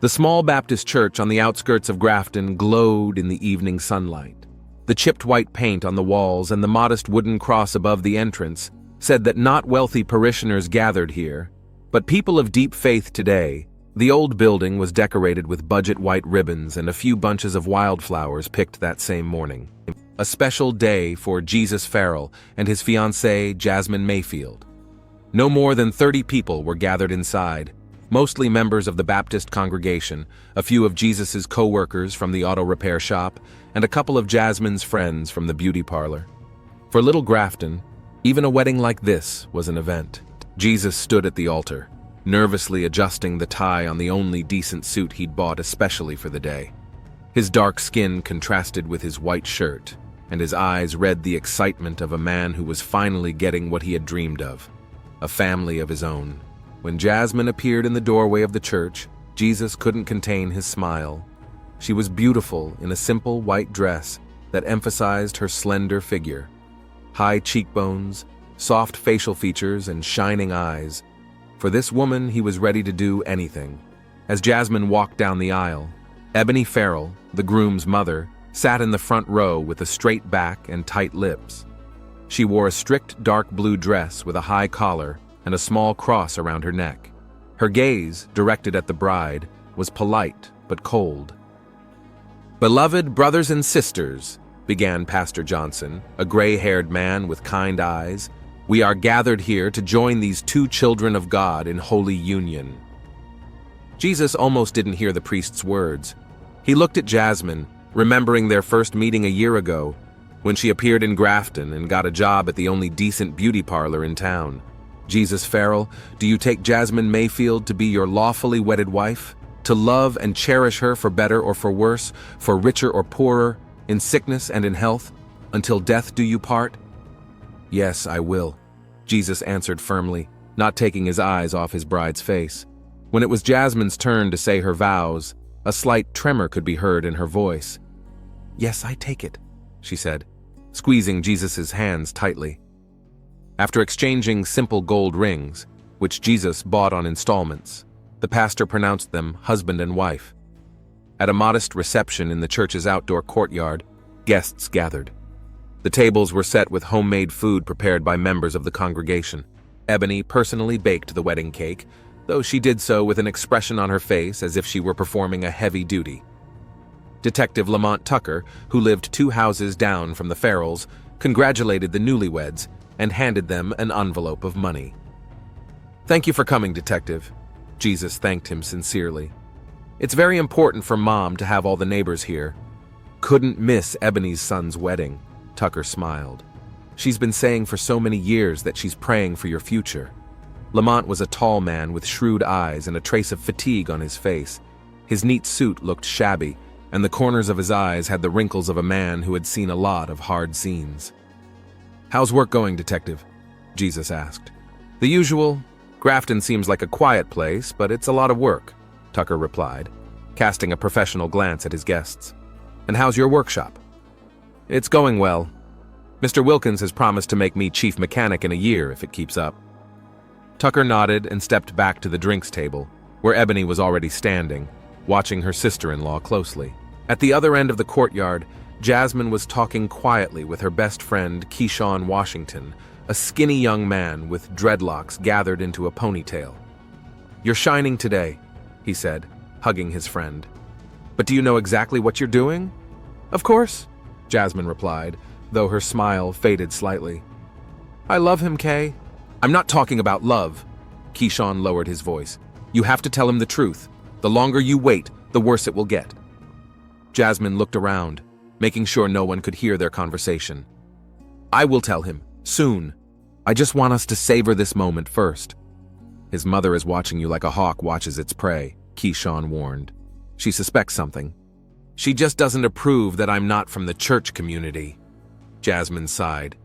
The small Baptist church on the outskirts of Grafton glowed in the evening sunlight. The chipped white paint on the walls and the modest wooden cross above the entrance said that not wealthy parishioners gathered here, but people of deep faith today. The old building was decorated with budget white ribbons and a few bunches of wildflowers picked that same morning. A special day for Jesus Farrell and his fiancée, Jasmine Mayfield. No more than 30 people were gathered inside, mostly members of the Baptist congregation, a few of Jesus's co-workers from the auto repair shop, and a couple of Jasmine's friends from the beauty parlor. For little Grafton, even a wedding like this was an event. Jesus stood at the altar, nervously adjusting the tie on the only decent suit he'd bought especially for the day. His dark skin contrasted with his white shirt, and his eyes read the excitement of a man who was finally getting what he had dreamed of, a family of his own. When Jasmine appeared in the doorway of the church, Jesus couldn't contain his smile. She was beautiful in a simple white dress that emphasized her slender figure. High cheekbones, soft facial features, and shining eyes. For this woman, he was ready to do anything. As Jasmine walked down the aisle, Ebony Farrell, the groom's mother, sat in the front row with a straight back and tight lips. She wore a strict dark blue dress with a high collar and a small cross around her neck. Her gaze, directed at the bride, was polite but cold. "Beloved brothers and sisters," began Pastor Johnson, a gray-haired man with kind eyes, "we are gathered here to join these two children of God in holy union." Jesus almost didn't hear the priest's words. He looked at Jasmine, remembering their first meeting a year ago, when she appeared in Grafton and got a job at the only decent beauty parlor in town. "Jesus Farrell, do you take Jasmine Mayfield to be your lawfully wedded wife? To love and cherish her for better or for worse, for richer or poorer, in sickness and in health, until death do you part?" "Yes, I will," Jesus answered firmly, not taking his eyes off his bride's face. When it was Jasmine's turn to say her vows, a slight tremor could be heard in her voice. "Yes, I take it," she said, squeezing Jesus's hands tightly. After exchanging simple gold rings, which Jesus bought on installments, the pastor pronounced them husband and wife. At a modest reception in the church's outdoor courtyard, guests gathered. The tables were set with homemade food prepared by members of the congregation. Ebony personally baked the wedding cake, though she did so with an expression on her face as if she were performing a heavy duty. Detective Lamont Tucker, who lived 2 houses down from the Farrells, congratulated the newlyweds and handed them an envelope of money. "Thank you for coming, Detective." Jesus thanked him sincerely. "It's very important for Mom to have all the neighbors here." "Couldn't miss Ebony's son's wedding," Tucker smiled. "She's been saying for so many years that she's praying for your future." Lamont was a tall man with shrewd eyes and a trace of fatigue on his face. His neat suit looked shabby, and the corners of his eyes had the wrinkles of a man who had seen a lot of hard scenes. "How's work going, Detective?" Jesus asked. "The usual. Grafton seems like a quiet place, but it's a lot of work," Tucker replied, casting a professional glance at his guests. "And how's your workshop?" "It's going well. Mr. Wilkins has promised to make me chief mechanic in a year if it keeps up." Tucker nodded and stepped back to the drinks table, where Ebony was already standing, watching her sister-in-law closely. At the other end of the courtyard, Jasmine was talking quietly with her best friend, Keyshawn Washington, a skinny young man with dreadlocks gathered into a ponytail. "You're shining today," he said, hugging his friend. "But do you know exactly what you're doing?" "Of course," Jasmine replied, though her smile faded slightly. "I love him, Kay." "I'm not talking about love." Keyshawn lowered his voice. "You have to tell him the truth. The longer you wait, the worse it will get." Jasmine looked around, making sure no one could hear their conversation. "I will tell him, soon. I just want us to savor this moment first." "His mother is watching you like a hawk watches its prey," Keyshawn warned. "She suspects something. She just doesn't approve that I'm not from the church community." Jasmine sighed.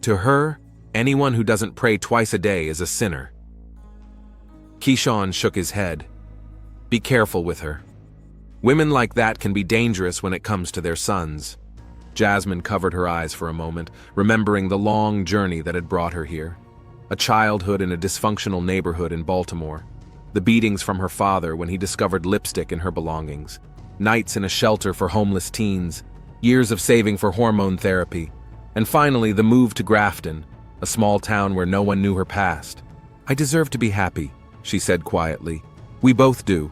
"To her, anyone who doesn't pray twice a day is a sinner." Keyshawn shook his head. "Be careful with her. Women like that can be dangerous when it comes to their sons." Jasmine covered her eyes for a moment, remembering the long journey that had brought her here. A childhood in a dysfunctional neighborhood in Baltimore. the beatings from her father when he discovered lipstick in her belongings, nights in a shelter for homeless teens, years of saving for hormone therapy, and finally the move to Grafton, a small town where no one knew her past. "I deserve to be happy," she said quietly. "We both do."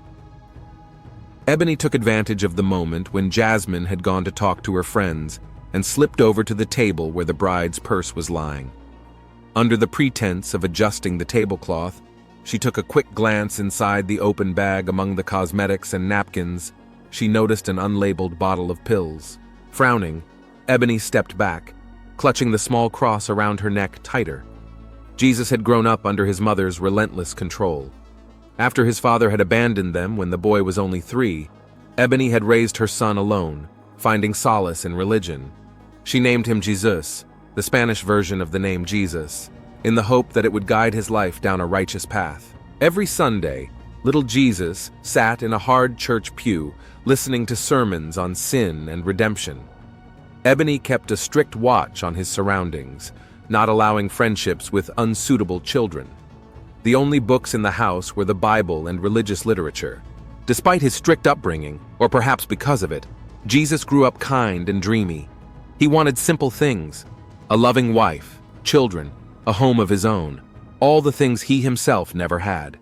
Ebony took advantage of the moment when Jasmine had gone to talk to her friends and slipped over to the table where the bride's purse was lying. Under the pretense of adjusting the tablecloth, she took a quick glance inside the open bag among the cosmetics and napkins. She noticed an unlabeled bottle of pills. Frowning, Ebony stepped back, clutching the small cross around her neck tighter. Jesus had grown up under his mother's relentless control. After his father had abandoned them when the boy was only 3, Ebony had raised her son alone, finding solace in religion. She named him Jesus, the Spanish version of the name Jesus, in the hope that it would guide his life down a righteous path. Every Sunday, little Jesus sat in a hard church pew, listening to sermons on sin and redemption. Ebony kept a strict watch on his surroundings, not allowing friendships with unsuitable children. The only books in the house were the Bible and religious literature. Despite his strict upbringing, or perhaps because of it, Jesus grew up kind and dreamy. He wanted simple things: a loving wife, children, a home of his own, all the things he himself never had.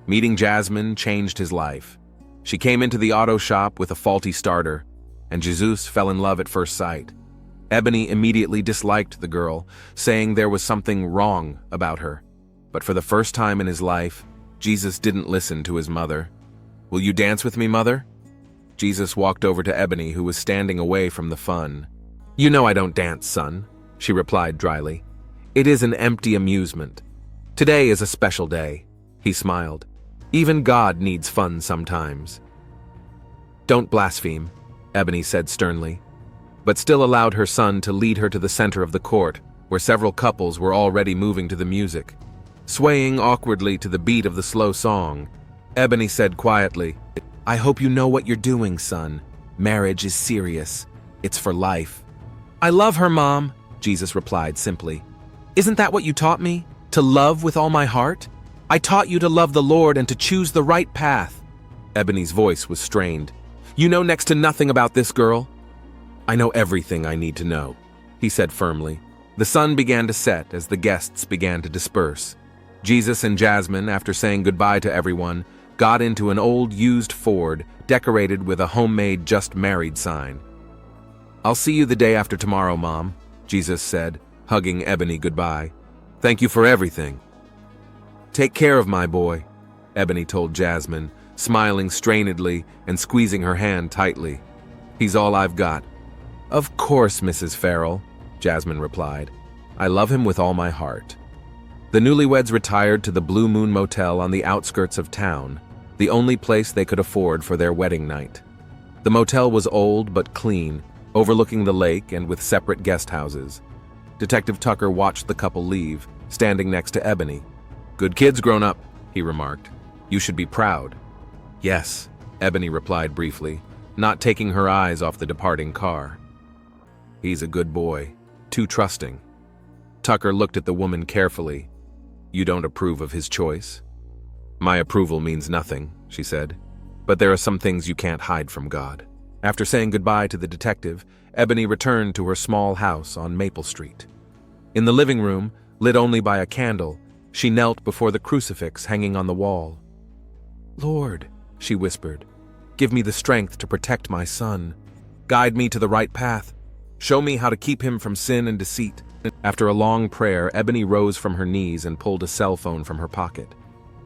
Meeting Jasmine changed his life. She came into the auto shop with a faulty starter, and Jesus fell in love at first sight. Ebony immediately disliked the girl, saying there was something wrong about her. But for the first time in his life, Jesus didn't listen to his mother. "Will you dance with me, Mother?" Jesus walked over to Ebony, who was standing away from the fun. "You know I don't dance, son," she replied dryly. "It is an empty amusement. Today is a special day." He smiled. "Even God needs fun sometimes." "Don't blaspheme," Ebony said sternly, but still allowed her son to lead her to the center of the court, where several couples were already moving to the music. Swaying awkwardly to the beat of the slow song, Ebony said quietly, "I hope you know what you're doing, son. Marriage is serious. It's for life." "I love her, Mom," Jesus replied simply. "Isn't that what you taught me? To love with all my heart? I taught you to love the Lord and to choose the right path." Ebony's voice was strained. "You know next to nothing about this girl." "I know everything I need to know," he said firmly. The sun began to set as the guests began to disperse. Jesus and Jasmine, after saying goodbye to everyone, got into an old used Ford decorated with a homemade "Just Married" sign. "I'll see you the day after tomorrow, Mom," Jesus said, hugging Ebony goodbye. "Thank you for everything." "Take care of my boy," Ebony told Jasmine, smiling strainedly and squeezing her hand tightly. "He's all I've got." "Of course, Mrs. Farrell," Jasmine replied. "I love him with all my heart." The newlyweds retired to the Blue Moon Motel on the outskirts of town, the only place they could afford for their wedding night. The motel was old but clean, overlooking the lake and with separate guest houses. Detective Tucker watched the couple leave, standing next to Ebony. "Good kids grown up," he remarked. "You should be proud." "Yes," Ebony replied briefly, not taking her eyes off the departing car. "He's a good boy, too trusting." Tucker looked at the woman carefully. "You don't approve of his choice?" "My approval means nothing," she said. "But there are some things you can't hide from God." After saying goodbye to the detective, Ebony returned to her small house on Maple Street. In the living room, lit only by a candle, she knelt before the crucifix hanging on the wall. "Lord," she whispered, "give me the strength to protect my son. Guide me to the right path. Show me how to keep him from sin and deceit." After a long prayer, Ebony rose from her knees and pulled a cell phone from her pocket.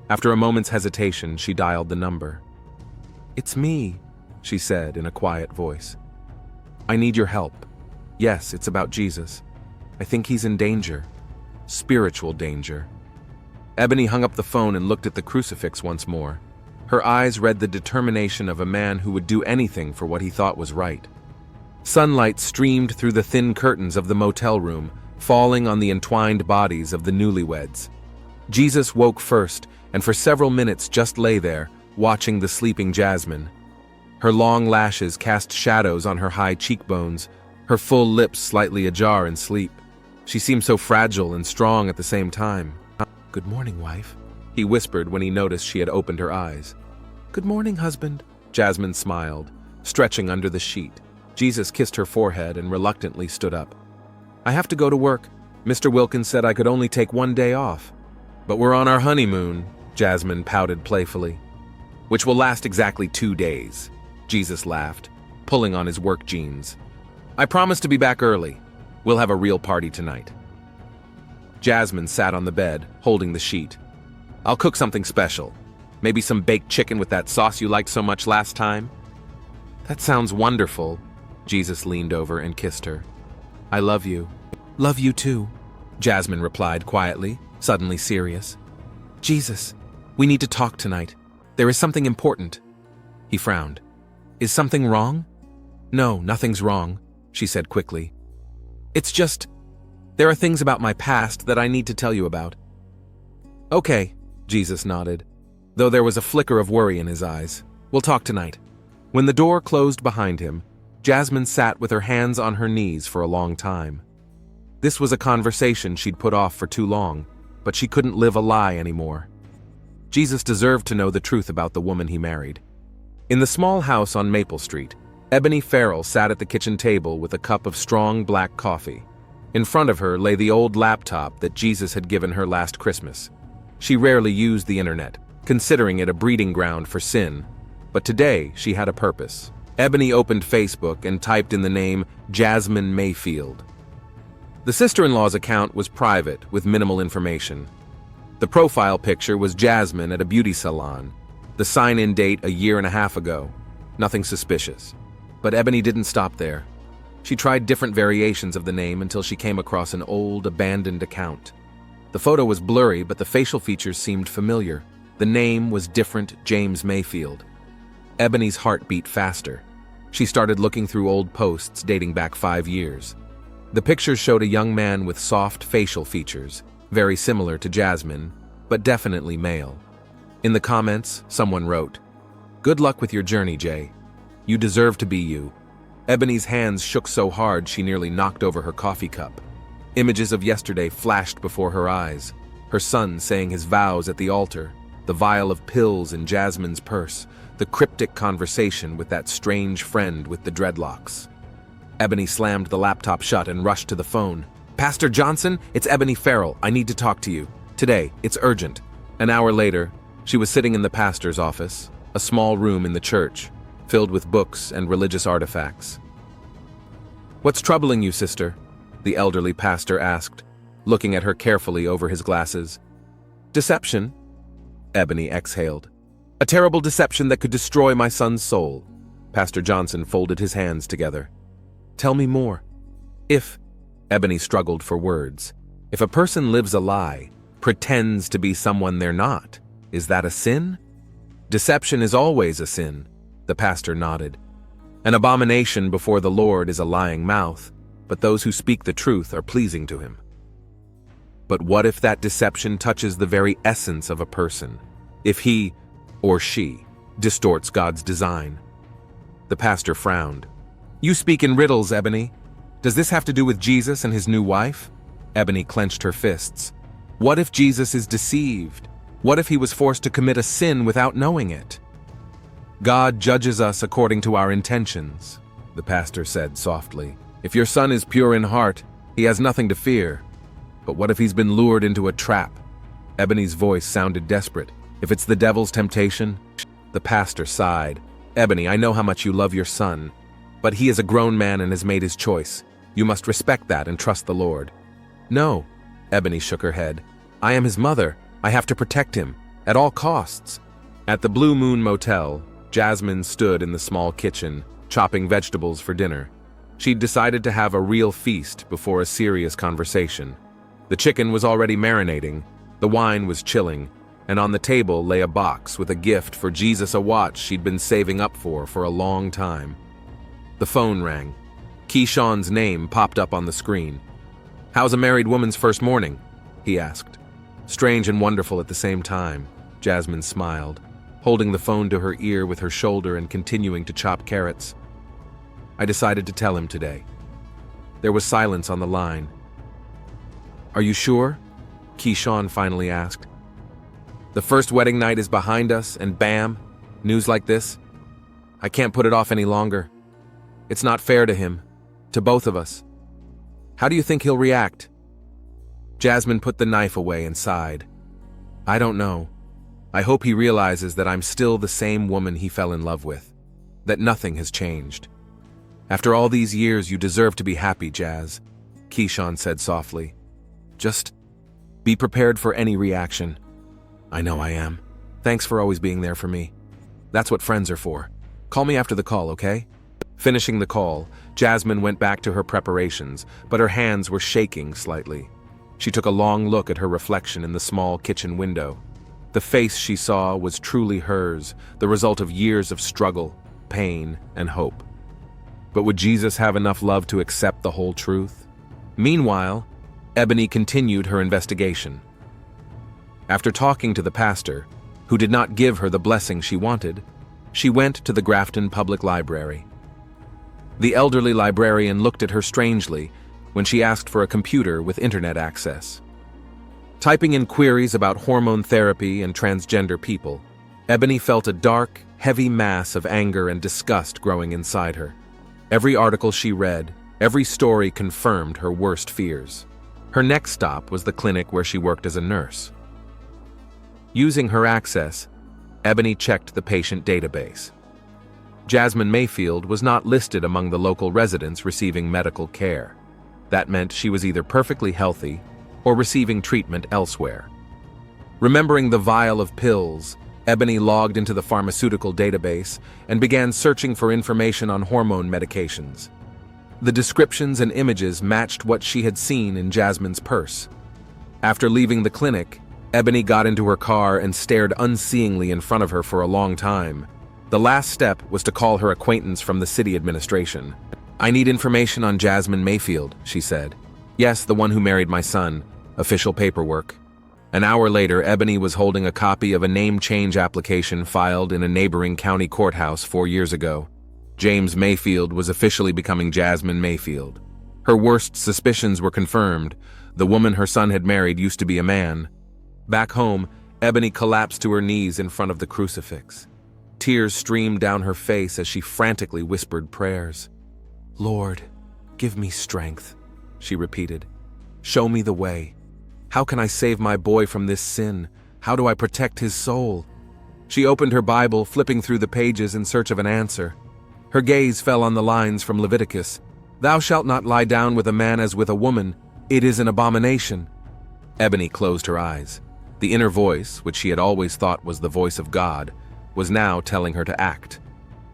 After a moment's hesitation, she dialed the number. "It's me," she said in a quiet voice. "I need your help. Yes, it's about Jesus. I think he's in danger. Spiritual danger." Ebony hung up the phone and looked at the crucifix once more. Her eyes read the determination of a man who would do anything for what he thought was right. Sunlight streamed through the thin curtains of the motel room, falling on the entwined bodies of the newlyweds. Jesus woke first, and for several minutes just lay there, watching the sleeping Jasmine. Her long lashes cast shadows on her high cheekbones, her full lips slightly ajar in sleep. She seemed so fragile and strong at the same time. "Good morning, wife," he whispered when he noticed she had opened her eyes. "Good morning, husband." Jasmine smiled, stretching under the sheet. Jesus kissed her forehead and reluctantly stood up. "I have to go to work. Mr. Wilkins said I could only take 1 day off." "But we're on our honeymoon," Jasmine pouted playfully. "Which will last exactly 2 days," Jesus laughed, pulling on his work jeans. "I promise to be back early. We'll have a real party tonight." Jasmine sat on the bed, holding the sheet. "I'll cook something special. Maybe some baked chicken with that sauce you liked so much last time." "That sounds wonderful." Jesus leaned over and kissed her. "I love you." "Love you too," Jasmine replied quietly, suddenly serious. "Jesus, we need to talk tonight. There is something important." He frowned. "Is something wrong?" "No, nothing's wrong," she said quickly. "It's just, there are things about my past that I need to tell you about." "Okay," Jesus nodded, though there was a flicker of worry in his eyes. "We'll talk tonight." When the door closed behind him, Jasmine sat with her hands on her knees for a long time. This was a conversation she'd put off for too long, but she couldn't live a lie anymore. Jesus deserved to know the truth about the woman he married. In the small house on Maple Street, Ebony Farrell sat at the kitchen table with a cup of strong black coffee. In front of her lay the old laptop that Jesus had given her last Christmas. She rarely used the internet, considering it a breeding ground for sin, but today she had a purpose. Ebony opened Facebook and typed in the name Jasmine Mayfield. The sister-in-law's account was private, with minimal information. The profile picture was Jasmine at a beauty salon, the sign-in date 1.5 years ago. Nothing suspicious. But Ebony didn't stop there. She tried different variations of the name until she came across an old, abandoned account. The photo was blurry, but the facial features seemed familiar. The name was different James Mayfield. Ebony's heart beat faster. She started looking through old posts dating back 5 years. The pictures showed a young man with soft facial features, very similar to Jasmine, but definitely male. In the comments, someone wrote, "Good luck with your journey, Jay. You deserve to be you." Ebony's hands shook so hard she nearly knocked over her coffee cup. Images of yesterday flashed before her eyes. Her son saying his vows at the altar, the vial of pills in Jasmine's purse, the cryptic conversation with that strange friend with the dreadlocks. Ebony slammed the laptop shut and rushed to the phone. "Pastor Johnson, it's Ebony Farrell. I need to talk to you. Today, it's urgent." An hour later, she was sitting in the pastor's office, a small room in the church, filled with books and religious artifacts. "What's troubling you, sister?" the elderly pastor asked, looking at her carefully over his glasses. "Deception," Ebony exhaled. "A terrible deception that could destroy my son's soul." Pastor Johnson folded his hands together. "Tell me more." Ebony struggled for words. "If a person lives a lie, pretends to be someone they're not, is that a sin?" "Deception is always a sin," the pastor nodded. "An abomination before the Lord is a lying mouth, but those who speak the truth are pleasing to him." But what if that deception touches the very essence of a person? If he, or she, distorts God's design? The pastor frowned. "You speak in riddles, Ebony. Does this have to do with Jesus and his new wife?" Ebony clenched her fists. "What if Jesus is deceived? What if he was forced to commit a sin without knowing it?" "God judges us according to our intentions," the pastor said softly. "If your son is pure in heart, he has nothing to fear. But what if he's been lured into a trap?" Ebony's voice sounded desperate. "If it's the devil's temptation?" The pastor sighed. "Ebony, I know how much you love your son, but he is a grown man and has made his choice. You must respect that and trust the Lord." "No," Ebony shook her head. "I am his mother. I have to protect him, at all costs." At the Blue Moon Motel, Jasmine stood in the small kitchen, chopping vegetables for dinner. She'd decided to have a real feast before a serious conversation. The chicken was already marinating, the wine was chilling, and on the table lay a box with a gift for Jesus, a watch she'd been saving up for a long time. The phone rang. Keyshawn's name popped up on the screen. "How's a married woman's first morning?" he asked. Strange and wonderful at the same time, Jasmine smiled, holding the phone to her ear with her shoulder and continuing to chop carrots. "I decided to tell him today." There was silence on the line. "Are you sure?" Keyshawn finally asked. The first wedding night is behind us, and bam, news like this. I can't put it off any longer. It's not fair to him, to both of us. How do you think he'll react? Jasmine put the knife away and sighed. I don't know. I hope he realizes that I'm still the same woman he fell in love with, that nothing has changed. After all these years, you deserve to be happy, Jazz, Keyshawn said softly. Just be prepared for any reaction. I know I am. Thanks for always being there for me. That's what friends are for. Call me after the call, okay? Finishing the call, Jasmine went back to her preparations, but her hands were shaking slightly. She took a long look at her reflection in the small kitchen window. The face she saw was truly hers, the result of years of struggle, pain, and hope. But would Jesus have enough love to accept the whole truth? Meanwhile, Ebony continued her investigation. After talking to the pastor, who did not give her the blessing she wanted, she went to the Grafton Public Library. The elderly librarian looked at her strangely when she asked for a computer with internet access. Typing in queries about hormone therapy and transgender people, Ebony felt a dark, heavy mass of anger and disgust growing inside her. Every article she read, every story confirmed her worst fears. Her next stop was the clinic where she worked as a nurse. Using her access, Ebony checked the patient database. Jasmine Mayfield was not listed among the local residents receiving medical care. That meant she was either perfectly healthy or receiving treatment elsewhere. Remembering the vial of pills, Ebony logged into the pharmaceutical database and began searching for information on hormone medications. The descriptions and images matched what she had seen in Jasmine's purse. After leaving the clinic, Ebony got into her car and stared unseeingly in front of her for a long time. The last step was to call her acquaintance from the city administration. I need information on Jasmine Mayfield, she said. Yes, the one who married my son. Official paperwork. An hour later, Ebony was holding a copy of a name change application filed in a neighboring county courthouse 4 years ago. James Mayfield was officially becoming Jasmine Mayfield. Her worst suspicions were confirmed. The woman her son had married used to be a man. Back home, Ebony collapsed to her knees in front of the crucifix. Tears streamed down her face as she frantically whispered prayers. Lord, give me strength, she repeated. Show me the way. How can I save my boy from this sin? How do I protect his soul? She opened her Bible, flipping through the pages in search of an answer. Her gaze fell on the lines from Leviticus. Thou shalt not lie down with a man as with a woman. It is an abomination. Ebony closed her eyes. The inner voice, which she had always thought was the voice of God, was now telling her to act.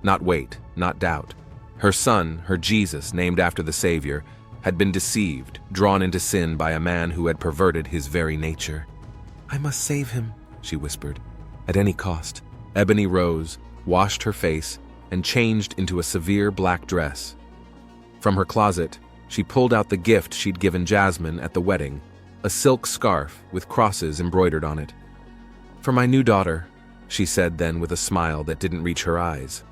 Not wait, not doubt. Her son, her Jesus, named after the Savior, had been deceived, drawn into sin by a man who had perverted his very nature. I must save him, she whispered. At any cost. Ebony rose, washed her face, and changed into a severe black dress. From her closet, she pulled out the gift she'd given Jasmine at the wedding, a silk scarf with crosses embroidered on it. For my new daughter, she said then with a smile that didn't reach her eyes.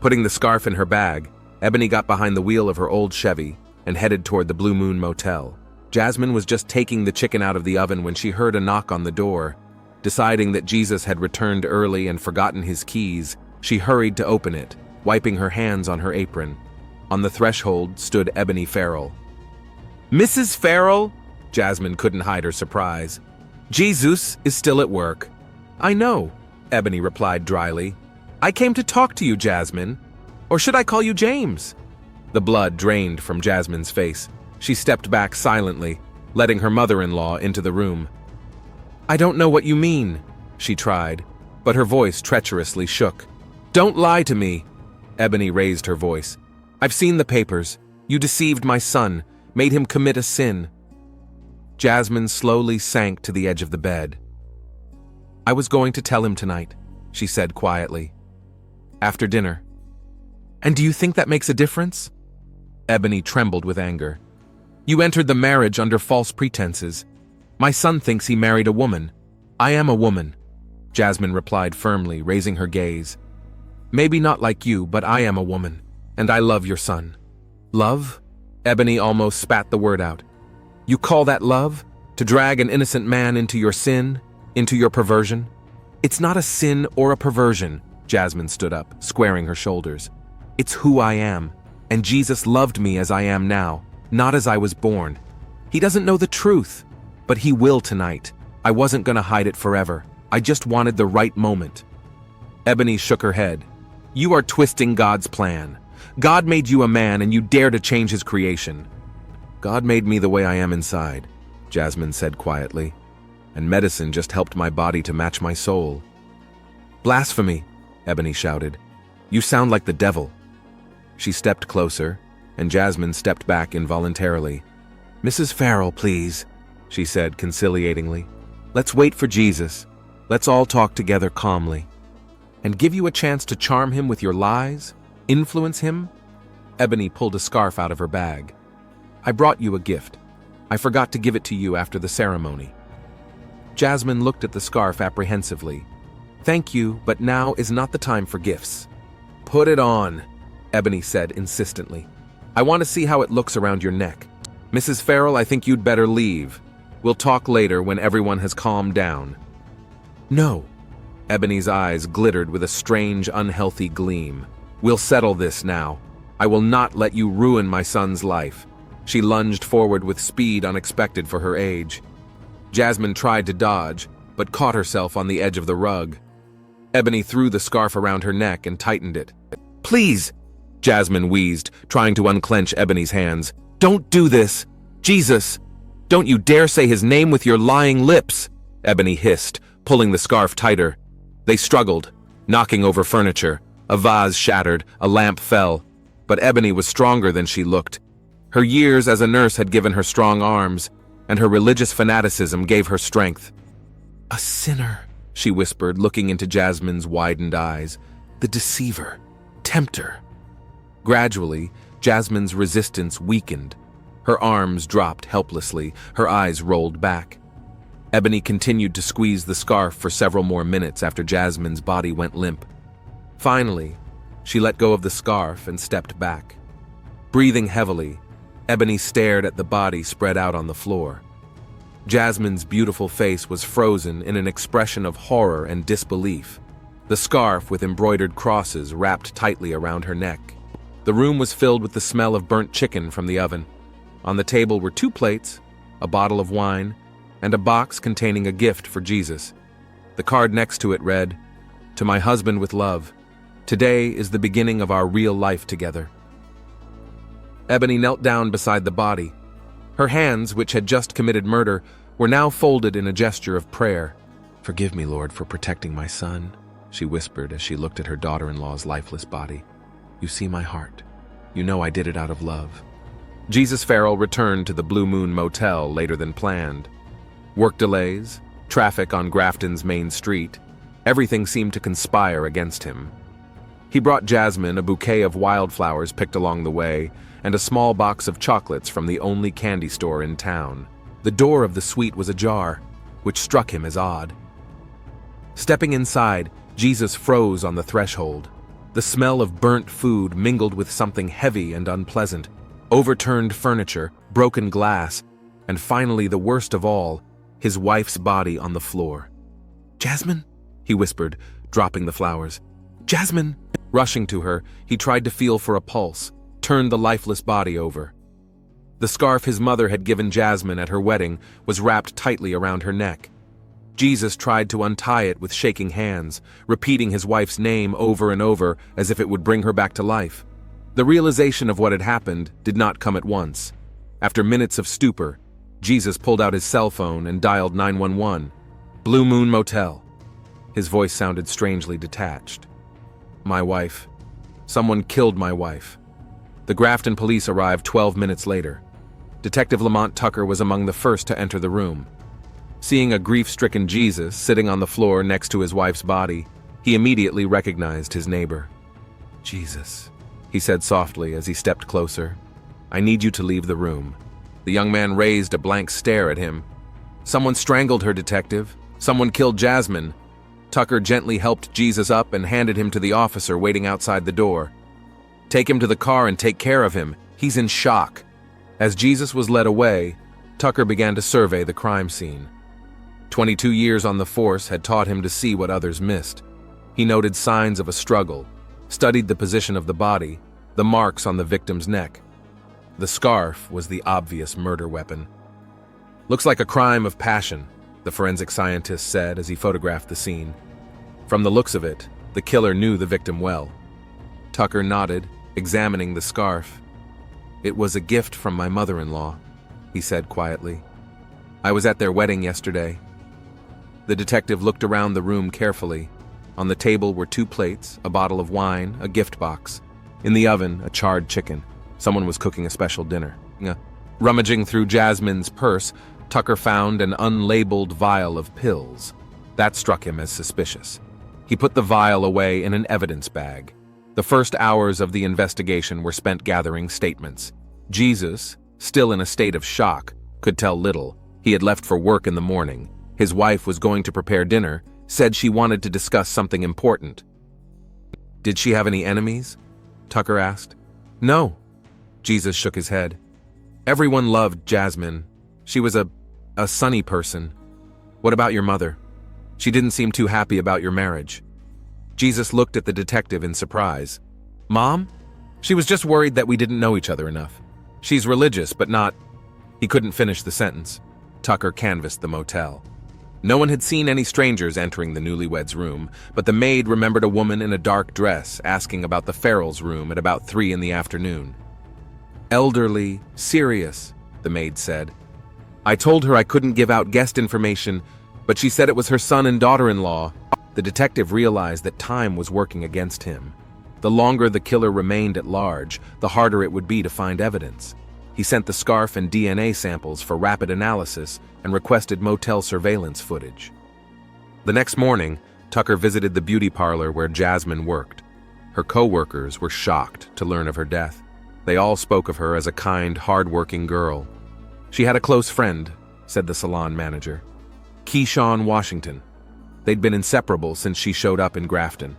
Putting the scarf in her bag, Ebony got behind the wheel of her old Chevy and headed toward the Blue Moon Motel. Jasmine was just taking the chicken out of the oven when she heard a knock on the door. Deciding that Jesus had returned early and forgotten his keys, she hurried to open it, wiping her hands on her apron. On the threshold stood Ebony Farrell. Mrs. Farrell? Jasmine couldn't hide her surprise. Jesus is still at work. I know, Ebony replied dryly. I came to talk to you, Jasmine. Or should I call you James? The blood drained from Jasmine's face. She stepped back silently, letting her mother-in-law into the room. I don't know what you mean, she tried, but her voice treacherously shook. Don't lie to me. Ebony raised her voice. I've seen the papers. You deceived my son, made him commit a sin. Jasmine slowly sank to the edge of the bed. I was going to tell him tonight, she said quietly. After dinner. And do you think that makes a difference? Ebony trembled with anger. You entered the marriage under false pretenses. My son thinks he married a woman. I am a woman, Jasmine replied firmly, raising her gaze. Maybe not like you, but I am a woman, and I love your son. Love? Ebony almost spat the word out. You call that love? To drag an innocent man into your sin? Into your perversion? It's not a sin or a perversion. Jasmine stood up, squaring her shoulders. It's who I am, and Jesus loved me as I am now, not as I was born. He doesn't know the truth, but he will tonight. I wasn't gonna hide it forever. I just wanted the right moment. Ebony shook her head. You are twisting God's plan. God made you a man and you dare to change his creation. God made me the way I am inside, Jasmine said quietly, and medicine just helped my body to match my soul. Blasphemy, Ebony shouted. You sound like the devil. She stepped closer, and Jasmine stepped back involuntarily. Mrs. Farrell, please, she said conciliatingly. Let's wait for Jesus. Let's all talk together calmly. And give you a chance to charm him with your lies? Influence him? Ebony pulled a scarf out of her bag. I brought you a gift. I forgot to give it to you after the ceremony. Jasmine looked at the scarf apprehensively. Thank you, but now is not the time for gifts. Put it on, Ebony said insistently. I want to see how it looks around your neck. Mrs. Farrell, I think you'd better leave. We'll talk later when everyone has calmed down. No. Ebony's eyes glittered with a strange, unhealthy gleam. We'll settle this now. I will not let you ruin my son's life. She lunged forward with speed unexpected for her age. Jasmine tried to dodge, but caught herself on the edge of the rug. Ebony threw the scarf around her neck and tightened it. Please, Jasmine wheezed, trying to unclench Ebony's hands. Don't do this! Jesus! Don't you dare say his name with your lying lips! Ebony hissed, pulling the scarf tighter. They struggled, knocking over furniture. A vase shattered, a lamp fell. But Ebony was stronger than she looked. Her years as a nurse had given her strong arms, and her religious fanaticism gave her strength. A sinner, she whispered, looking into Jasmine's widened eyes. The deceiver, tempter. Gradually, Jasmine's resistance weakened. Her arms dropped helplessly, her eyes rolled back. Ebony continued to squeeze the scarf for several more minutes after Jasmine's body went limp. Finally, she let go of the scarf and stepped back. Breathing heavily, Ebony stared at the body spread out on the floor. Jasmine's beautiful face was frozen in an expression of horror and disbelief, the scarf with embroidered crosses wrapped tightly around her neck. The room was filled with the smell of burnt chicken from the oven. On the table were 2 plates, a bottle of wine, and a box containing a gift for Jesus. The card next to it read, To my husband with love. Today is the beginning of our real life together. Ebony knelt down beside the body. Her hands, which had just committed murder, were now folded in a gesture of prayer. Forgive me, Lord, for protecting my son, she whispered as she looked at her daughter-in-law's lifeless body. You see my heart. You know I did it out of love. Jesus Farrell returned to the Blue Moon Motel later than planned. Work delays, traffic on Grafton's main street, everything seemed to conspire against him. He brought Jasmine a bouquet of wildflowers picked along the way and a small box of chocolates from the only candy store in town. The door of the suite was ajar, which struck him as odd. Stepping inside, Jesus froze on the threshold. The smell of burnt food mingled with something heavy and unpleasant, overturned furniture, broken glass, and finally the worst of all, his wife's body on the floor. Jasmine? He whispered, dropping the flowers. Jasmine! Rushing to her, he tried to feel for a pulse, turned the lifeless body over. The scarf his mother had given Jasmine at her wedding was wrapped tightly around her neck. Jesus tried to untie it with shaking hands, repeating his wife's name over and over as if it would bring her back to life. The realization of what had happened did not come at once. After minutes of stupor, Jesus pulled out his cell phone and dialed 911. Blue Moon Motel. His voice sounded strangely detached. My wife. Someone killed my wife. The Grafton police arrived 12 minutes later. Detective Lamont Tucker was among the first to enter the room. Seeing a grief-stricken Jesus sitting on the floor next to his wife's body, he immediately recognized his neighbor. Jesus, he said softly as he stepped closer. I need you to leave the room. The young man raised a blank stare at him. Someone strangled her, detective. Someone killed Jasmine. Tucker gently helped Jesus up and handed him to the officer waiting outside the door. Take him to the car and take care of him. He's in shock. As Jesus was led away, Tucker began to survey the crime scene. 22 years on the force had taught him to see what others missed. He noted signs of a struggle, studied the position of the body, the marks on the victim's neck. The scarf was the obvious murder weapon. "Looks like a crime of passion," the forensic scientist said as he photographed the scene. From the looks of it, the killer knew the victim well. Tucker nodded, examining the scarf. "It was a gift from my mother-in-law," he said quietly. "I was at their wedding yesterday." The detective looked around the room carefully. On the table were 2 plates, a bottle of wine, a gift box. In the oven, a charred chicken. Someone was cooking a special dinner. Rummaging through Jasmine's purse, Tucker found an unlabeled vial of pills. That struck him as suspicious. He put the vial away in an evidence bag. The first hours of the investigation were spent gathering statements. Jesus, still in a state of shock, could tell little. He had left for work in the morning. His wife was going to prepare dinner, said she wanted to discuss something important. "Did she have any enemies?" Tucker asked. "No." Jesus shook his head. "Everyone loved Jasmine. She was a sunny person. What about your mother? She didn't seem too happy about your marriage." Jesus looked at the detective in surprise. "Mom? She was just worried that we didn't know each other enough. She's religious, but not—" He couldn't finish the sentence. Tucker canvassed the motel. No one had seen any strangers entering the newlyweds' room, but the maid remembered a woman in a dark dress asking about the Farrells' room at about 3 in the afternoon. "Elderly, serious," the maid said. "I told her I couldn't give out guest information, but she said it was her son and daughter-in-law." The detective realized that time was working against him. The longer the killer remained at large, the harder it would be to find evidence. He sent the scarf and DNA samples for rapid analysis and requested motel surveillance footage. The next morning, Tucker visited the beauty parlor where Jasmine worked. Her co-workers were shocked to learn of her death. They all spoke of her as a kind, hard-working girl. "She had a close friend," said the salon manager. "Keyshawn Washington. They'd been inseparable since she showed up in Grafton."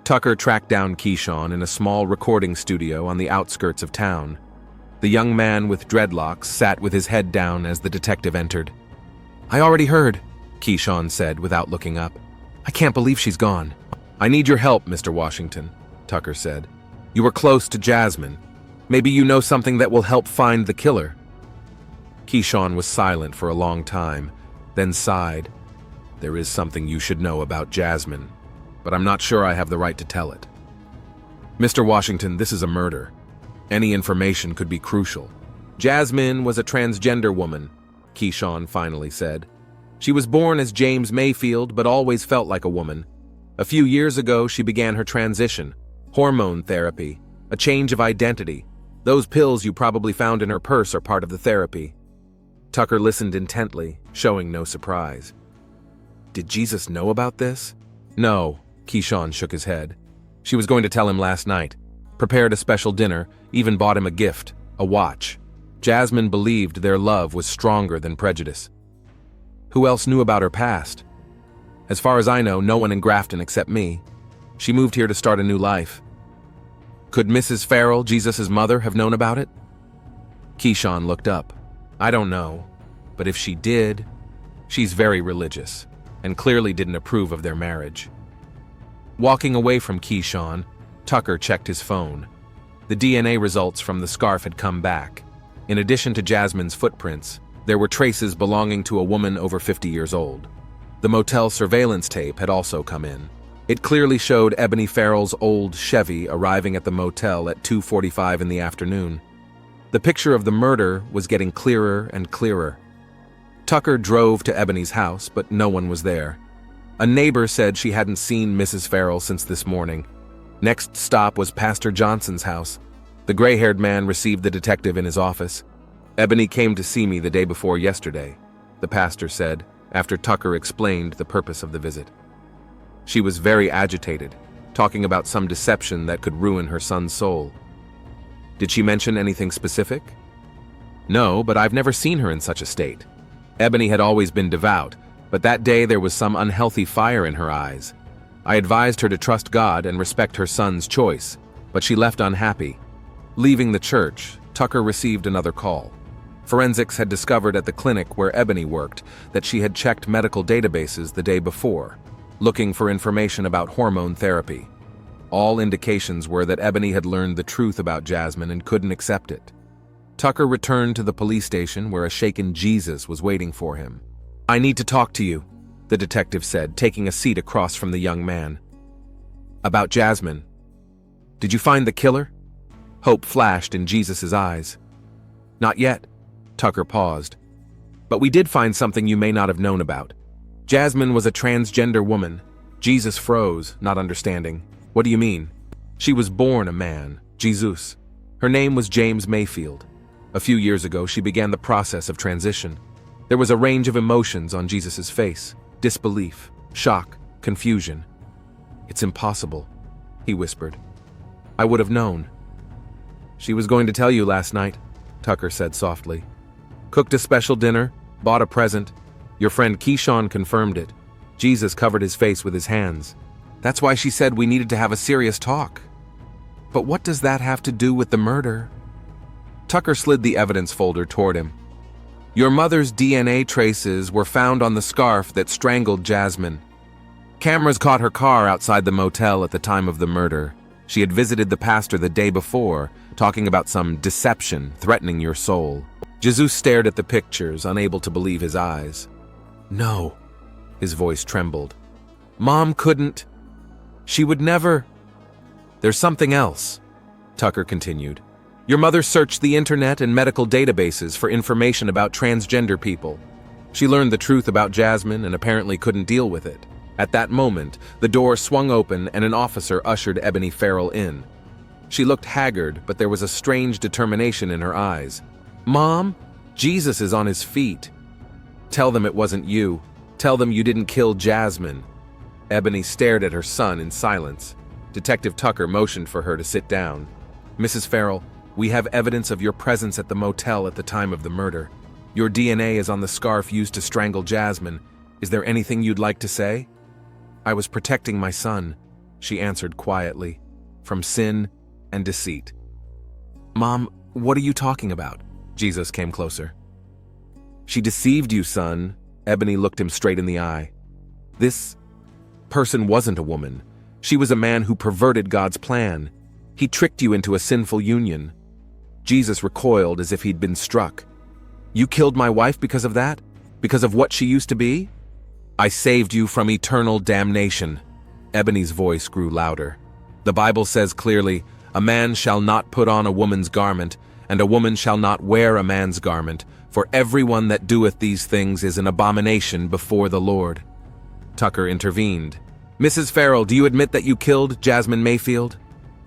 Tucker tracked down Keyshawn in a small recording studio on the outskirts of town. The young man with dreadlocks sat with his head down as the detective entered. "I already heard," Keyshawn said without looking up. "I can't believe she's gone." "I need your help, Mr. Washington," Tucker said. "You were close to Jasmine. Maybe you know something that will help find the killer." Keyshawn was silent for a long time, then sighed. "There is something you should know about Jasmine, but I'm not sure I have the right to tell it." "Mr. Washington, this is a murder. Any information could be crucial." "Jasmine was a transgender woman," Keyshawn finally said. "She was born as James Mayfield, but always felt like a woman. A few years ago, she began her transition. Hormone therapy, a change of identity. Those pills you probably found in her purse are part of the therapy." Tucker listened intently, showing no surprise. "Did Jesus know about this?" "No," Keyshawn shook his head. "She was going to tell him last night. Prepared a special dinner, even bought him a gift, a watch. Jasmine believed their love was stronger than prejudice." "Who else knew about her past?" "As far as I know, no one in Grafton except me. She moved here to start a new life." "Could Mrs. Farrell, Jesus' mother, have known about it?" Keyshawn looked up. "I don't know, but if she did, she's very religious, and clearly didn't approve of their marriage." Walking away from Keyshawn, Tucker checked his phone. The DNA results from the scarf had come back. In addition to Jasmine's footprints, there were traces belonging to a woman over 50 years old. The motel surveillance tape had also come in. It clearly showed Ebony Farrell's old Chevy arriving at the motel at 2:45 in the afternoon. The picture of the murder was getting clearer and clearer. Tucker drove to Ebony's house, but no one was there. A neighbor said she hadn't seen Mrs. Farrell since this morning. Next stop was Pastor Johnson's house. The gray-haired man received the detective in his office. "Ebony came to see me the day before yesterday," the pastor said, after Tucker explained the purpose of the visit. "She was very agitated, talking about some deception that could ruin her son's soul." "Did she mention anything specific?" "No, but I've never seen her in such a state. Ebony had always been devout, but that day there was some unhealthy fire in her eyes. I advised her to trust God and respect her son's choice, but she left unhappy." Leaving the church, Tucker received another call. Forensics had discovered at the clinic where Ebony worked that she had checked medical databases the day before, looking for information about hormone therapy. All indications were that Ebony had learned the truth about Jasmine and couldn't accept it. Tucker returned to the police station where a shaken Jesus was waiting for him. "I need to talk to you," the detective said, taking a seat across from the young man. "About Jasmine. Did you find the killer?" Hope flashed in Jesus' eyes. "Not yet." Tucker paused. "But we did find something you may not have known about. Jasmine was a transgender woman." Jesus froze, not understanding. "What do you mean?" "She was born a man, Jesus. Her name was James Mayfield. A few years ago, she began the process of transition. There was a range of emotions on Jesus' face: disbelief, shock, confusion. "It's impossible," he whispered. "I would have known." "She was going to tell you last night," Tucker said softly. "Cooked a special dinner, bought a present. Your friend Keyshawn confirmed it." Jesus covered his face with his hands. "That's why she said we needed to have a serious talk." "But what does that have to do with the murder?" Tucker slid the evidence folder toward him. "Your mother's DNA traces were found on the scarf that strangled Jasmine. Cameras caught her car outside the motel at the time of the murder. She had visited the pastor the day before, talking about some deception threatening your soul." Jesus stared at the pictures, unable to believe his eyes. "No." His voice trembled. "Mom couldn't. She would never." "There's something else," Tucker continued. "Your mother searched the internet and medical databases for information about transgender people. She learned the truth about Jasmine and apparently couldn't deal with it. At that moment, the door swung open and an officer ushered Ebony Farrell in. She looked haggard, but there was a strange determination in her eyes. "Mom, Jesus is on his feet. Tell them it wasn't you. Tell them you didn't kill Jasmine." Ebony stared at her son in silence. Detective Tucker motioned for her to sit down. "Mrs. Farrell, we have evidence of your presence at the motel at the time of the murder. Your DNA is on the scarf used to strangle Jasmine. Is there anything you'd like to say?" "I was protecting my son," she answered quietly, "from sin and deceit." "Mom, what are you talking about?" Jesus came closer. "She deceived you, son." Ebony looked him straight in the eye. "This person wasn't a woman. She was a man who perverted God's plan. He tricked you into a sinful union." Jesus recoiled as if he'd been struck. "You killed my wife because of that? Because of what she used to be?" "I saved you from eternal damnation." Ebony's voice grew louder. "The Bible says clearly, 'A man shall not put on a woman's garment, and a woman shall not wear a man's garment, for everyone that doeth these things is an abomination before the Lord.'" Tucker intervened. "Mrs. Farrell, do you admit that you killed Jasmine Mayfield?"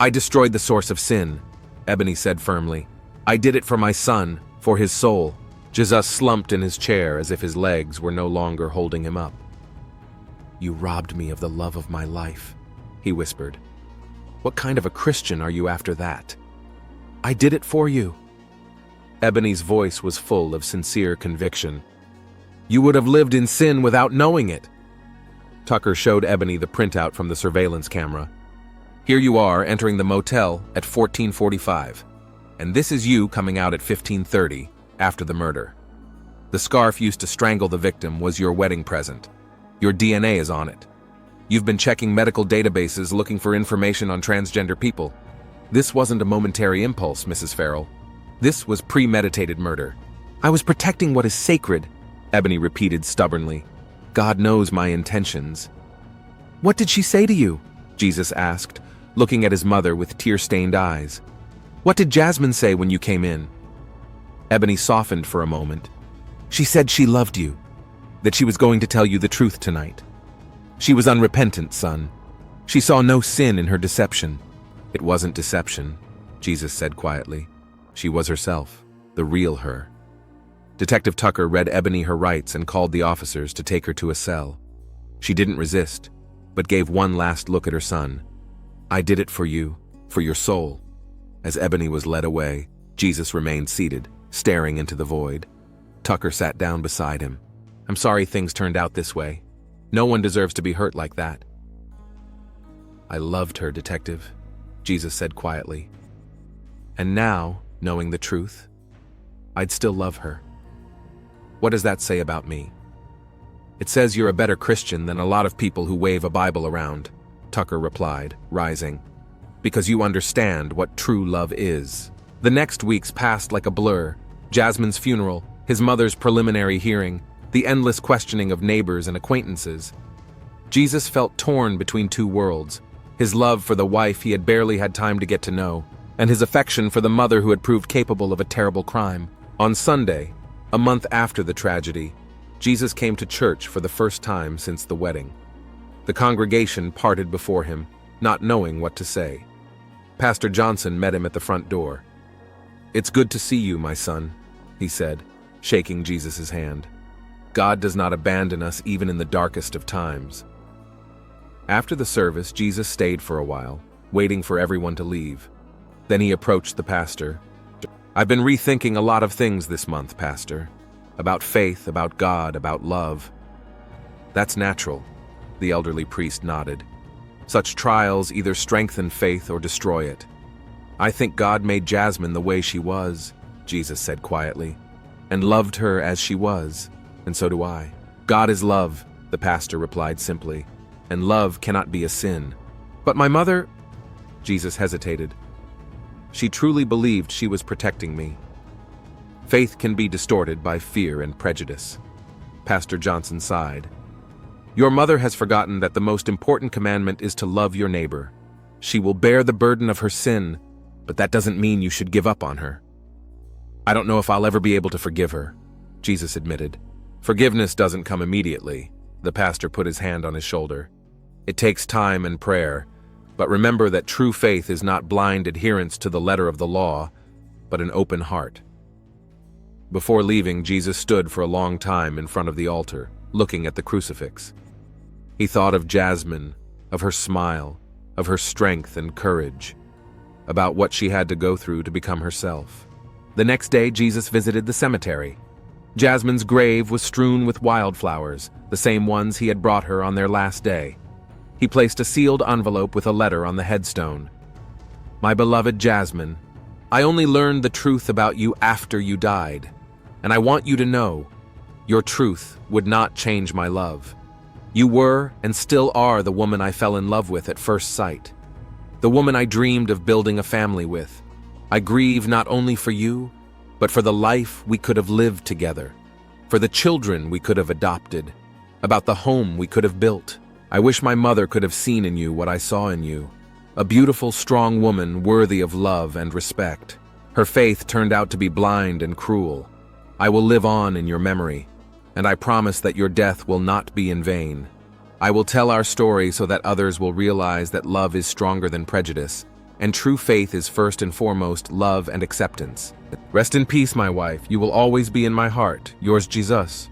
"I destroyed the source of sin," Ebony said firmly. "I did it for my son, for his soul." Jesus slumped in his chair as if his legs were no longer holding him up. "You robbed me of the love of my life," he whispered. "What kind of a Christian are you after that?" "I did it for you." Ebony's voice was full of sincere conviction. "You would have lived in sin without knowing it." Tucker showed Ebony the printout from the surveillance camera. "Here you are entering the motel at 14:45, and this is you coming out at 15:30 after the murder. The scarf used to strangle the victim was your wedding present. Your DNA is on it. You've been checking medical databases looking for information on transgender people. This wasn't a momentary impulse, Mrs. Farrell. This was premeditated murder." "I was protecting what is sacred," Ebony repeated stubbornly. "God knows my intentions." "What did she say to you?" Jesus asked, looking at his mother with tear-stained eyes. "What did Jasmine say when you came in?" Ebony softened for a moment. "She said she loved you, that she was going to tell you the truth tonight. She was unrepentant, son. She saw no sin in her deception." "It wasn't deception," Jesus said quietly. "She was herself, the real her." Detective Tucker read Ebony her rights and called the officers to take her to a cell. She didn't resist, but gave one last look at her son. "I did it for you, for your soul." As Ebony was led away, Jesus remained seated, staring into the void. Tucker sat down beside him. "I'm sorry things turned out this way. No one deserves to be hurt like that." "I loved her, Detective," Jesus said quietly. "And now, knowing the truth, I'd still love her. What does that say about me? It says you're a better Christian than a lot of people who wave a Bible around, Tucker replied, rising. Because you understand what true love is. The next weeks passed like a blur. Jasmine's funeral, his mother's preliminary hearing, the endless questioning of neighbors and acquaintances. Jesus felt torn between two worlds, his love for the wife he had barely had time to get to know, and his affection for the mother who had proved capable of a terrible crime. On Sunday, a month after the tragedy, Jesus came to church for the first time since the wedding. The congregation parted before him, not knowing what to say. Pastor Johnson met him at the front door. "It's good to see you, my son," he said, shaking Jesus' hand. "God does not abandon us even in the darkest of times." After the service, Jesus stayed for a while, waiting for everyone to leave. Then he approached the pastor. "I've been rethinking a lot of things this month, Pastor. About faith, about God, about love." "That's natural," the elderly priest nodded. "Such trials either strengthen faith or destroy it. I think God made Jasmine the way she was," Jesus said quietly, "and loved her as she was, and so do I." "God is love," the pastor replied simply, "and love cannot be a sin." "But my mother," Jesus hesitated. "She truly believed she was protecting me." "Faith can be distorted by fear and prejudice." Pastor Johnson sighed. "Your mother has forgotten that the most important commandment is to love your neighbor. She will bear the burden of her sin, but that doesn't mean you should give up on her." "I don't know if I'll ever be able to forgive her," Jesus admitted. "Forgiveness doesn't come immediately," the pastor put his hand on his shoulder. "It takes time and prayer, but remember that true faith is not blind adherence to the letter of the law, but an open heart." Before leaving, Jesus stood for a long time in front of the altar, looking at the crucifix. He thought of Jasmine, of her smile, of her strength and courage, about what she had to go through to become herself. The next day, Jesus visited the cemetery. Jasmine's grave was strewn with wildflowers, the same ones he had brought her on their last day. He placed a sealed envelope with a letter on the headstone. "My beloved Jasmine, I only learned the truth about you after you died, and I want you to know, your truth would not change my love. You were and still are the woman I fell in love with at first sight. The woman I dreamed of building a family with. I grieve not only for you, but for the life we could have lived together, for the children we could have adopted, about the home we could have built. I wish my mother could have seen in you what I saw in you, a beautiful, strong woman worthy of love and respect. Her faith turned out to be blind and cruel. I will live on in your memory, and I promise that your death will not be in vain. I will tell our story so that others will realize that love is stronger than prejudice, and true faith is first and foremost love and acceptance. Rest in peace, my wife. You will always be in my heart. Yours, Jesus."